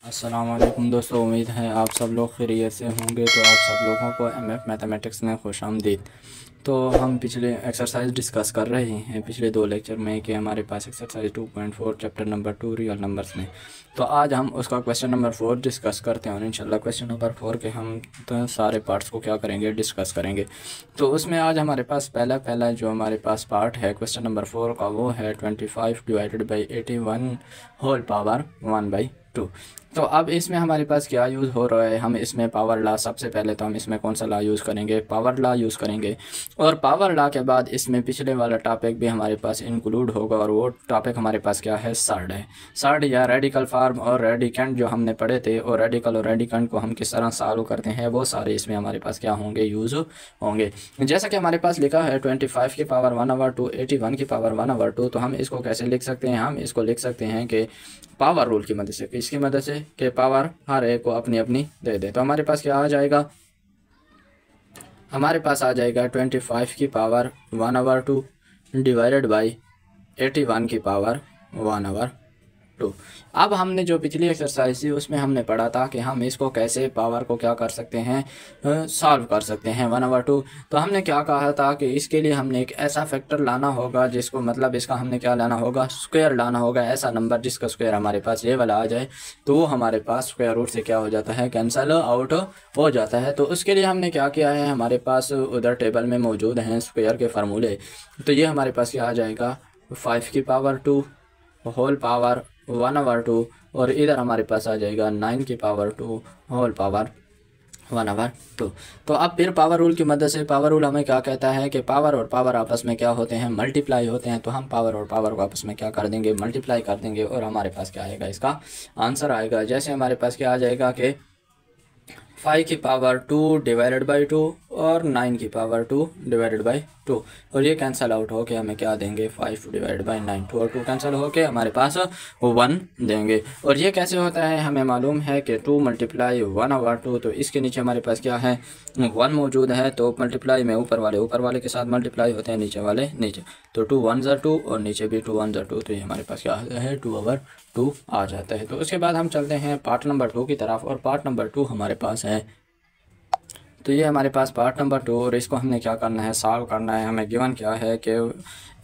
अस्सलाम वालेकुम दोस्तों, उम्मीद है आप सब लोग खैरियत से होंगे। तो आप सब लोगों को एमएफ मैथमेटिक्स में खुशामदीद। तो हम पिछले एक्सरसाइज डिस्कस कर रहे हैं पिछले दो लेक्चर में कि हमारे पास exercise 2.4 chapter number 2 real numbers में। तो आज हम उसका क्वेश्चन नंबर 4 डिस्कस करते हैं और इंशाल्लाह क्वेश्चन नंबर 4 के हम तो सारे पार्ट्स को क्या करेंगे, डिस्कस करेंगे। तो उसमें आज हमारे पास पहला जो हमारे पास पार्ट है क्वेश्चन नंबर 4 का, वो है 25 डिवाइडेड बाई 81 होल पावर 1/2। तो अब इसमें हमारे पास क्या यूज़ हो रहा है, हम इसमें पावर लॉ, सबसे पहले तो हम इसमें कौन सा लॉ यूज़ करेंगे, पावर लॉ यूज़ करेंगे। और पावर लॉ के बाद इसमें पिछले वाला टॉपिक भी हमारे पास इंक्लूड होगा और वो टॉपिक हमारे पास क्या है, सर्ड है। सर्ड या रेडिकल फार्म और रेडिकेंट जो हमने पढ़े थे, और रेडिकल और रेडिकेंट को हम किस तरह सॉल्व करते हैं, वो सारे इसमें हमारे पास क्या होंगे, यूज़ होंगे। जैसा कि हमारे पास लिखा है 25 की पावर 1/2, 81 की पावर 1/2। तो हम इसको कैसे लिख सकते हैं, हम इसको लिख सकते हैं कि पावर रूल की मदद से, इसकी मदद से कि पावर हर एक को अपनी अपनी दे दे। तो हमारे पास क्या आ जाएगा, हमारे पास आ जाएगा 25 की पावर 1/2 डिवाइडेड बाई 81 की पावर 1/2। अब हमने जो पिछली एक्सरसाइज थी उसमें हमने पढ़ा था कि हम इसको कैसे पावर को क्या कर सकते हैं, सॉल्व कर सकते हैं 1/2। तो हमने क्या कहा था कि इसके लिए हमने एक ऐसा फैक्टर लाना होगा जिसको, मतलब इसका हमने क्या लाना होगा, स्क्वायर लाना होगा। ऐसा नंबर जिसका स्क्वायर हमारे पास ये वाला आ जाए तो वो हमारे पास स्क्वायर रूट से क्या हो जाता है, कैंसल आउट हो जाता है। तो उसके लिए हमने क्या किया है, हमारे पास उधर टेबल में मौजूद हैं स्क्वायर के फार्मूले। तो ये हमारे पास क्या आ जाएगा, 5 की पावर 2 होल पावर 1/2, और इधर हमारे पास आ जाएगा 9 की पावर 2 होल पावर 1/2। तो अब फिर पावर रूल की मदद से, पावर रूल हमें क्या कहता है कि पावर और पावर आपस में क्या होते हैं, मल्टीप्लाई होते हैं। तो हम पावर और पावर को आपस में क्या कर देंगे, मल्टीप्लाई कर देंगे, और हमारे पास क्या आएगा, इसका आंसर आएगा। जैसे हमारे पास क्या आ जाएगा कि 5 की पावर 2 डिवाइडेड बाई 2 और 9 की पावर 2 डिवाइडेड बाई 2, और ये कैंसिल आउट होके हमें क्या देंगे, 5 डिवाइडेड बाई 9, 2 और 2 कैंसिल होके हमारे पास 1 देंगे। और ये कैसे होता है, हमें मालूम है कि 2 मल्टीप्लाई 1/2। तो इसके नीचे हमारे पास क्या है, 1 मौजूद है। तो मल्टीप्लाई में ऊपर वाले के साथ मल्टीप्लाई होते हैं, नीचे वाले नीचे। तो 2 1 ज़ा 2 और नीचे भी 2 1 ज़ा 2। तो ये हमारे पास क्या आता है, 2/2 आ जाता है। तो उसके बाद हम चलते हैं पार्ट नंबर 2 की तरफ, और पार्ट नंबर 2 हमारे पास है। तो ये हमारे पास पार्ट नंबर 2, और इसको हमने क्या करना है, सॉल्व करना है। हमें गिवन क्या है कि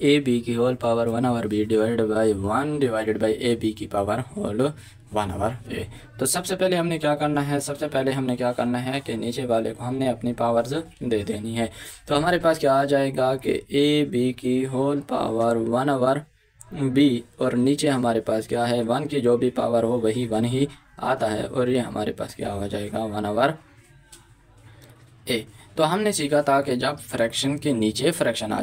ए बी की whole power 1/b divided by 1 divided by A B की पावर होल 1/a। तो सबसे पहले हमने क्या करना है, कि नीचे वाले को हमने अपनी पावर्स दे देनी है। तो हमारे पास क्या आ जाएगा कि ए बी की होल पावर 1/b, और नीचे हमारे पास क्या है, 1 की जो भी पावर हो वही 1 ही आता है, और ये हमारे पास क्या हो जाएगा, 1/a। तो हमने सीखा था कि जब फ्रैक्शन के नीचे फ्रैक्शन आ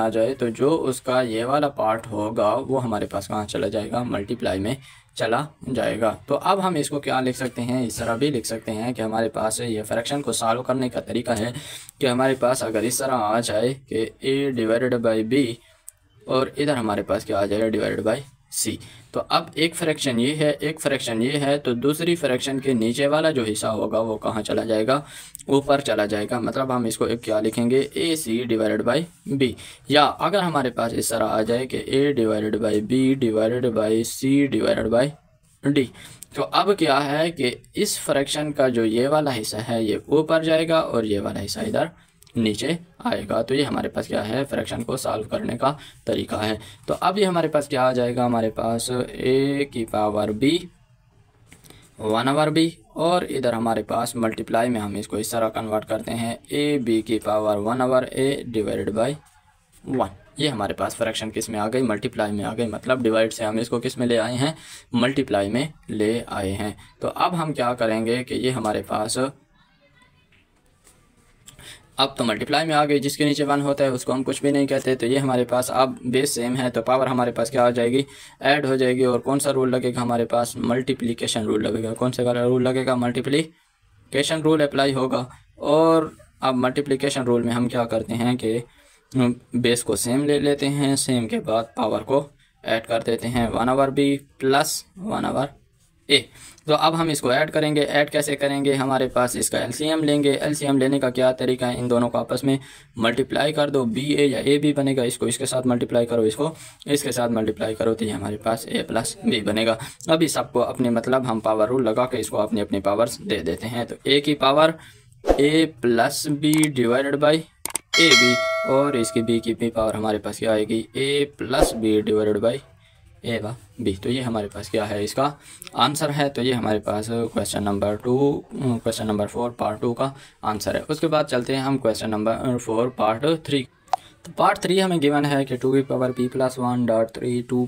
जाए, तो जो उसका ये वाला पार्ट होगा वो हमारे पास कहाँ चला जाएगा, मल्टीप्लाई में चला जाएगा। तो अब हम इसको क्या लिख सकते हैं, इस तरह भी लिख सकते हैं कि हमारे पास ये फ्रैक्शन को सॉल्व करने का तरीका है कि हमारे पास अगर इस तरह आ जाए कि a डिवाइडेड बाई b, और इधर हमारे पास क्या आ जाएगा, डिवाइडेड बाई सी। तो अब एक फ्रैक्शन ये है, तो दूसरी फ्रैक्शन के नीचे वाला जो हिस्सा होगा वो कहाँ चला जाएगा, ऊपर चला जाएगा। मतलब हम इसको एक क्या लिखेंगे, A C divided by B. या अगर हमारे पास इस तरह आ जाए कि A divided by B divided by C divided by D. तो अब क्या है कि इस फ्रैक्शन का जो ये वाला हिस्सा है ये ऊपर जाएगा, और ये वाला हिस्सा इधर नीचे आएगा। तो ये हमारे पास क्या है, फ्रैक्शन को सॉल्व करने का तरीका है। तो अब ये हमारे पास क्या आ जाएगा, हमारे पास a की पावर b 1/b, और इधर हमारे पास मल्टीप्लाई में हम इसको इस तरह कन्वर्ट करते हैं, a b की पावर 1/a डिवाइडेड बाई 1। ये हमारे पास फ्रैक्शन किस में आ गई, मल्टीप्लाई में आ गई। मतलब डिवाइड से हम इसको किस में ले आए हैं, मल्टीप्लाई में ले आए हैं। तो अब हम क्या करेंगे कि ये हमारे पास अब तो मल्टीप्लाई में आ गई, जिसके नीचे 1 होता है उसको हम कुछ भी नहीं कहते। तो ये हमारे पास अब बेस सेम है, तो पावर हमारे पास क्या आ जाएगी, ऐड हो जाएगी। और कौन सा रूल लगेगा हमारे पास, मल्टीप्लिकेशन रूल लगेगा। कौन सा रूल लगेगा, मल्टीप्लिकेशन रूल अप्लाई होगा। और अब मल्टीप्लिकेशन रूल में हम क्या करते हैं कि बेस को सेम ले लेते हैं, सेम के बाद पावर को ऐड कर देते हैं, 1/b प्लस 1/a। ए। तो अब हम इसको ऐड करेंगे। ऐड कैसे करेंगे, हमारे पास इसका एलसीएम लेंगे। एलसीएम लेने का क्या तरीका है, इन दोनों को आपस में मल्टीप्लाई कर दो, बी ए या ए बी बनेगा। इसको इसके साथ मल्टीप्लाई करो, इसको इसके साथ मल्टीप्लाई करो, तो ये हमारे पास ए प्लस बी बनेगा। अभी सबको अपने मतलब हम पावर रूल लगा के इसको अपनी अपनी पावर्स दे देते हैं। तो ए की power A plus B divided by A B, और इसकी बी की भी पावर हमारे पास क्या आएगी, ए प्लस बी डिवाइडेड बाई ए बा बी। तो ये हमारे पास क्या है, इसका आंसर है। तो ये हमारे पास क्वेश्चन नंबर 4 पार्ट 2 का आंसर है। उसके बाद चलते हैं हम क्वेश्चन नंबर 4 पार्ट 3। तो पार्ट 3 हमें गिवन है कि 2 की power p plus 1 dot 3 2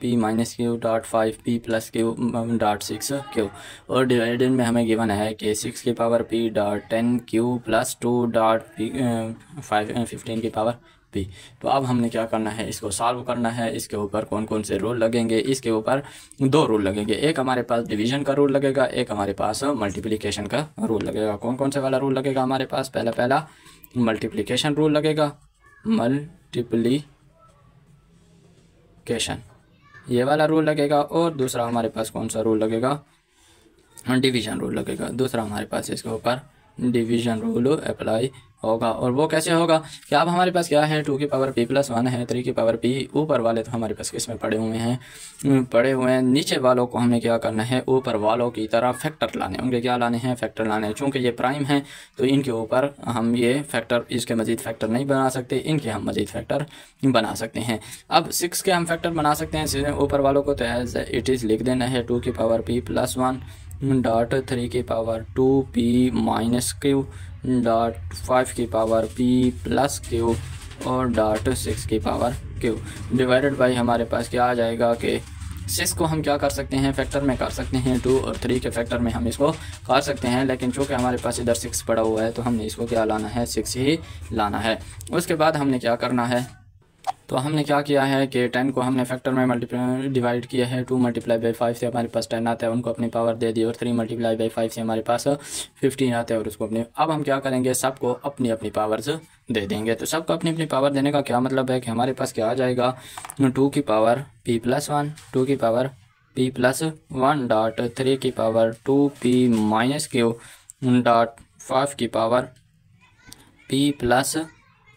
p minus Q dot 5 p plus Q dot 6 Q, और डिवाइडेड में हमें गिवन है कि 6 की power p dot 10 Q plus 2 dot 15 की पावर p। तो अब हमने क्या करना है, इसको सॉल्व करना है। इसके ऊपर कौन कौन से रूल लगेंगे, इसके ऊपर 2 रूल लगेंगे। एक हमारे पास डिवीजन का रूल लगेगा, एक हमारे पास मल्टीप्लिकेशन का रूल लगेगा। कौन कौन से वाला रूल लगेगा हमारे पास, पहला मल्टीप्लिकेशन रूल लगेगा, मल्टीप्लिकेशन ये वाला रूल लगेगा, और दूसरा हमारे पास कौन सा रूल लगेगा, डिवीजन रूल लगेगा। दूसरा हमारे पास इसके ऊपर डिवीजन रूल अप्लाई होगा। और वो कैसे होगा कि अब हमारे पास क्या है, 2 की पावर p प्लस 1 है, 3 की पावर p, ऊपर वाले तो हमारे पास किस में पड़े हुए हैं, नीचे वालों को हमें क्या करना है, ऊपर वालों की तरह फैक्टर लाने होंगे। क्या लाने हैं, फैक्टर लाने हैं। चूँकि ये प्राइम है तो इनके ऊपर हम ये फैक्टर, इसके मजीद फैक्टर नहीं बना सकते, इनके हम मजीद फैक्टर बना सकते हैं। अब 6 के हम फैक्टर बना सकते हैं सीधे ऊपर वालों को, तो एज इट इज़ लिख देना है 2 की पावर p प्लस 1 डॉट 3 की power 2p minus Q dot 5 की पावर p प्लस क्यू और डॉट 6 की पावर q डिवाइडेड बाई हमारे पास क्या आ जाएगा कि 6 को हम क्या कर सकते हैं, फैक्टर में कर सकते हैं 2, और 3 के फैक्टर में हम इसको कर सकते हैं। लेकिन चूँकि हमारे पास इधर 6 पड़ा हुआ है तो हमने इसको क्या लाना है, 6 ही लाना है। उसके बाद हमने क्या करना है, तो हमने क्या किया है कि 10 को हमने फैक्टर में डिवाइड किया है। 2 मल्टीप्लाई बाई 5 से हमारे पास 10 आता है, उनको अपनी पावर दे दी, और 3 मल्टीप्लाई बाई 5 से हमारे पास 15 आता है, और उसको अपने, अब हम क्या करेंगे, सबको अपनी अपनी पावर्स दे देंगे। तो सबको अपनी अपनी पावर देने का क्या मतलब है कि हमारे पास क्या आ जाएगा, 2 की पावर p प्लस 1, 2 की पावर p प्लस 1 डॉट 3 की power 2p minus Q dot 5 की power p plus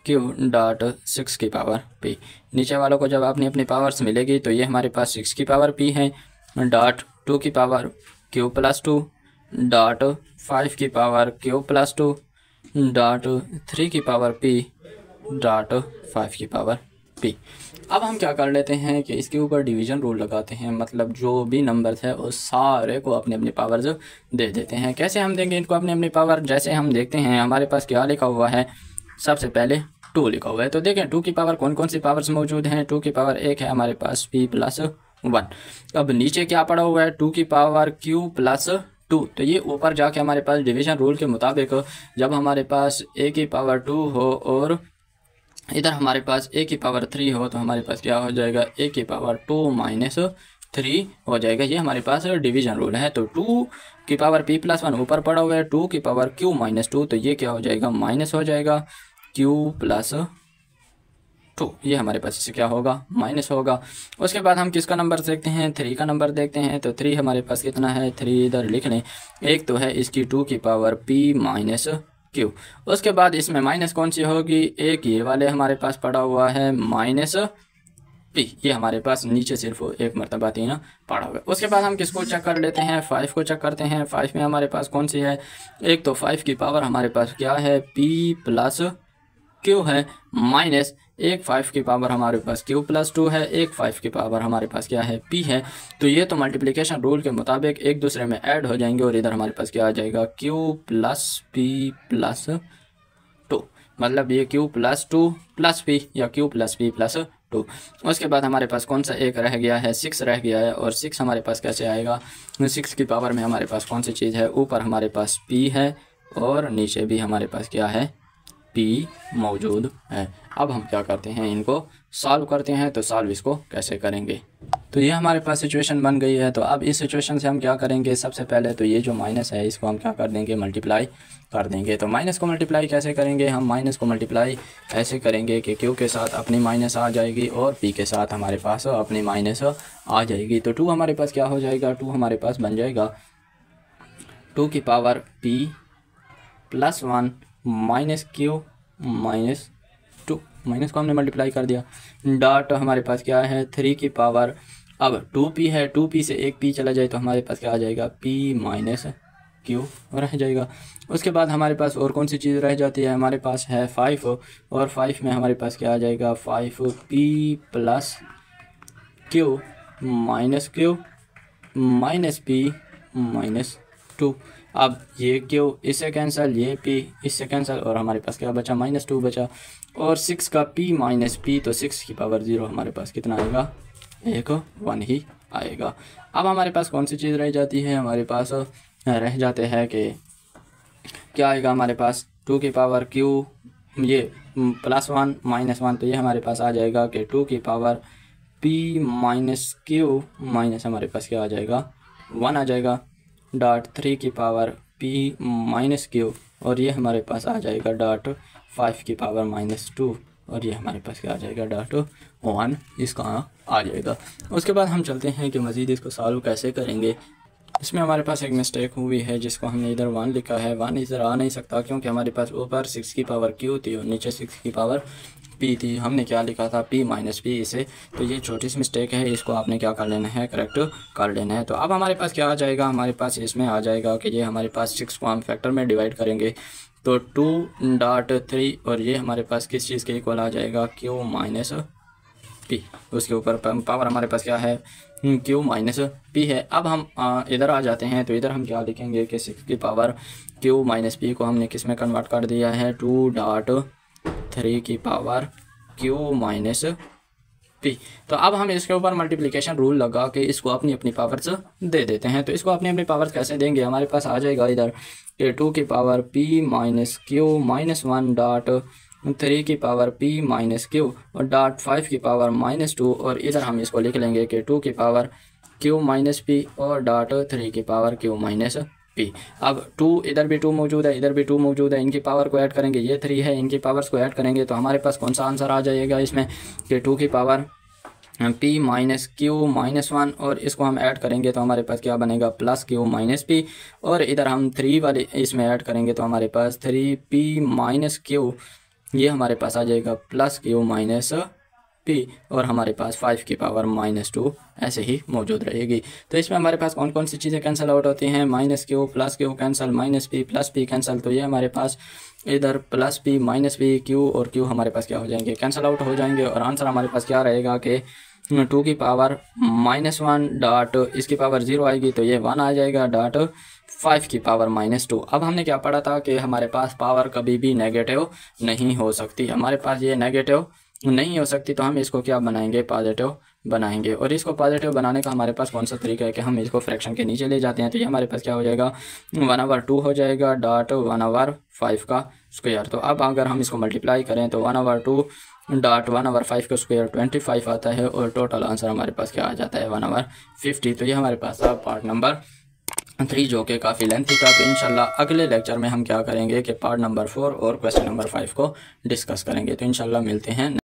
Q dot 6 की पावर p। नीचे वालों को जब अपनी अपनी पावर्स मिलेगी तो ये हमारे पास 6 की पावर p है डॉट 2 की पावर q प्लस 2 डॉट 5 की पावर q प्लस 2 डॉट 3 की पावर p डॉट 5 की पावर p। अब हम क्या कर लेते हैं कि इसके ऊपर डिवीजन रूल लगाते हैं, मतलब जो भी नंबर्स है उस सारे को अपने अपनी पावर्स दे देते हैं। कैसे हम देंगे इनको अपनी अपनी पावर, जैसे हम देखते हैं हमारे पास क्या लिखा हुआ है, सबसे पहले 2 लिखा हुआ है। तो देखें 2 की पावर कौन कौन सी पावर्स मौजूद हैं, 2 की पावर 1 है हमारे पास p प्लस 1। अब नीचे क्या पड़ा हुआ है, 2 की पावर q प्लस 2। तो ये ऊपर जाके हमारे पास डिवीजन रूल के मुताबिक जब हमारे पास a की पावर 2 हो और इधर हमारे पास a की पावर 3 हो, तो हमारे पास क्या हो जाएगा, a की पावर 2 माइनस 3 हो जाएगा। ये हमारे पास डिवीजन रूल है। तो 2 की पावर p प्लस 1 ऊपर पड़ा हुआ है, 2 की पावर q माइनस 2, तो ये क्या हो जाएगा, माइनस हो जाएगा q प्लस 2। ये हमारे पास इससे क्या होगा, माइनस होगा। उसके बाद हम किसका नंबर देखते हैं, 3 का नंबर देखते हैं। तो 3 हमारे पास कितना है, 3 इधर लिख लें। एक तो है इसकी 2 की पावर p माइनस क्यू। उसके बाद इसमें माइनस कौन सी होगी, एक ये वाले हमारे पास पड़ा हुआ है माइनस p। ये हमारे पास नीचे सिर्फ एक मरतबा 3 पड़ा हुआ है। उसके बाद हम किसको चेक कर लेते हैं, 5 को चेक करते हैं। 5 में हमारे पास कौन सी है, एक तो 5 की पावर हमारे पास क्या है, p प्लस क्यू है, माइनस एक 5 की पावर हमारे पास q प्लस 2 है, एक 5 की पावर हमारे पास क्या है, p है। तो ये तो मल्टीप्लिकेशन रूल के मुताबिक एक दूसरे में ऐड हो जाएंगे, और इधर हमारे पास क्या आ जाएगा, q प्लस p प्लस 2, मतलब ये q प्लस 2 प्लस p या q प्लस p प्लस 2। उसके बाद हमारे पास कौन सा एक रह गया है, 6 रह गया है। और 6 हमारे पास कैसे आएगा, 6 की पावर में हमारे पास कौन सी चीज़ है, ऊपर हमारे पास p है और नीचे भी हमारे पास क्या है, पी मौजूद है। अब हम क्या करते हैं, इनको सॉल्व करते हैं। तो सॉल्व इसको कैसे करेंगे, तो ये हमारे पास सिचुएशन बन गई है। तो अब इस सिचुएशन से हम क्या करेंगे, सबसे पहले तो ये जो माइनस है इसको हम क्या कर देंगे, मल्टीप्लाई कर देंगे। तो माइनस को मल्टीप्लाई कैसे करेंगे, हम माइनस को मल्टीप्लाई ऐसे करेंगे कि क्यू के साथ अपनी माइनस आ जाएगी और पी के साथ हमारे पास अपनी माइनस आ जाएगी। तो 2 हमारे पास क्या हो जाएगा, 2 हमारे पास बन जाएगा 2 की power P plus 1 minus Q minus 2, minus को हमने मल्टीप्लाई कर दिया। डॉट हमारे पास क्या है, 3 की पावर, अब 2p है, 2p से एक p चला जाए तो हमारे पास क्या आ जाएगा, p माइनस क्यू रह जाएगा। उसके बाद हमारे पास और कौन सी चीज़ रह जाती है, हमारे पास है 5 और 5 में हमारे पास क्या आ जाएगा, 5p plus Q minus p minus 2। अब ये क्यू इससे कैंसिल, ये p इससे कैंसिल और हमारे पास क्या बचा, -2 बचा। और 6 का p माइनस p, तो 6 की पावर 0 हमारे पास कितना आएगा, 1 ही आएगा। अब हमारे पास कौन सी चीज़ रह जाती है, हमारे पास रह जाते हैं कि क्या आएगा हमारे पास, 2 की पावर q ये +1 -1, तो ये हमारे पास आ जाएगा कि 2 की power p minus Q minus हमारे पास क्या आ जाएगा, 1 आ जाएगा। डॉट 3 की पावर p माइनस क्यू और ये हमारे पास आ जाएगा डॉट 5 की पावर -2 और ये हमारे पास क्या आ जाएगा, डॉट 1 इसका आ जाएगा। उसके बाद हम चलते हैं कि मज़ीद इसको सॉल्व कैसे करेंगे। इसमें हमारे पास एक मिस्टेक हुई है जिसको हमने इधर 1 लिखा है, 1 इधर आ नहीं सकता क्योंकि हमारे पास ऊपर 6 की पावर q थी और नीचे 6 की पावर p थी। हमने क्या लिखा था, p माइनस p इसे, तो ये छोटी सी मिस्टेक है, इसको आपने क्या कर लेना है, करेक्ट कर लेना है। तो अब हमारे पास क्या आ जाएगा, हमारे पास इसमें आ जाएगा कि ये हमारे पास 6 को हम फैक्टर में डिवाइड करेंगे तो 2.3 और ये हमारे पास किस चीज़ के इक्वल आ जाएगा, q माइनस p। उसके ऊपर पावर हमारे पास क्या है, q माइनस p है। अब हम इधर आ जाते हैं तो इधर हम क्या लिखेंगे कि 6 की पावर q माइनस p को हमने किस में कन्वर्ट कर दिया है, 2.3 की पावर q माइनस p। तो अब हम इसके ऊपर मल्टीप्लिकेशन रूल लगा के इसको अपनी अपनी पावर्स दे देते हैं। तो इसको अपनी अपनी पावर्स कैसे देंगे, हमारे पास आ जाएगा इधर कि 2 की power p minus Q minus 1 dot 3 की पावर p माइनस क्यू और डॉट 5 की पावर -2 और इधर हम इसको लिख लेंगे कि 2 की पावर q माइनस p और डॉट 3 की पावर q माइनस p। अब 2 इधर भी 2 मौजूद है, इधर भी 2 मौजूद है, इनकी पावर को ऐड करेंगे, ये 3 है, इनकी पावर्स को ऐड करेंगे तो हमारे पास कौन सा आंसर आ जाएगा इसमें कि 2 की power p minus Q minus 1 और इसको हम ऐड करेंगे तो हमारे पास क्या बनेगा, प्लस q माइनस p और इधर हम 3 वाले इसमें ऐड करेंगे तो हमारे पास 3p माइनस q, ये हमारे पास आ जाएगा प्लस q माइनस p और हमारे पास 5 की पावर -2 ऐसे ही मौजूद रहेगी। तो इसमें हमारे पास कौन कौन सी चीज़ें कैंसिल आउट होती हैं, -q plus q cancel, -p plus p cancel, तो ये हमारे पास इधर plus p minus p q और q हमारे पास क्या हो जाएंगे, कैंसिल आउट हो जाएंगे और आंसर हमारे पास क्या रहेगा कि 2 की पावर -1 डॉट इसकी पावर 0 आएगी तो ये 1 आ जाएगा डॉट 5 की पावर -2। अब हमने क्या पढ़ा था कि हमारे पास पावर कभी भी नेगेटिव नहीं हो सकती, हमारे पास ये नेगेटिव नहीं हो सकती तो हम इसको क्या बनाएंगे, पॉजिटिव बनाएंगे। और इसको पॉजिटिव बनाने का हमारे पास कौन सा तरीका है कि हम इसको फ्रैक्शन के नीचे ले जाते हैं तो ये हमारे पास क्या हो जाएगा, 1/2 हो जाएगा डॉट 1/5 का स्क्वायर। तो अब अगर हम इसको मल्टीप्लाई करें तो 1/2 डॉट 1/5 का स्क्वायर 25 आता है और टोटल आंसर हमारे पास क्या आ जाता है, 1/50। तो ये हमारे पास था पार्ट नंबर 3 जो कि काफ़ी लेंथी था। तो इंशाल्लाह अगले लेक्चर में हम क्या करेंगे कि पार्ट नंबर 4 और क्वेश्चन नंबर 5 को डिस्कस करेंगे। तो इंशाल्लाह मिलते हैं।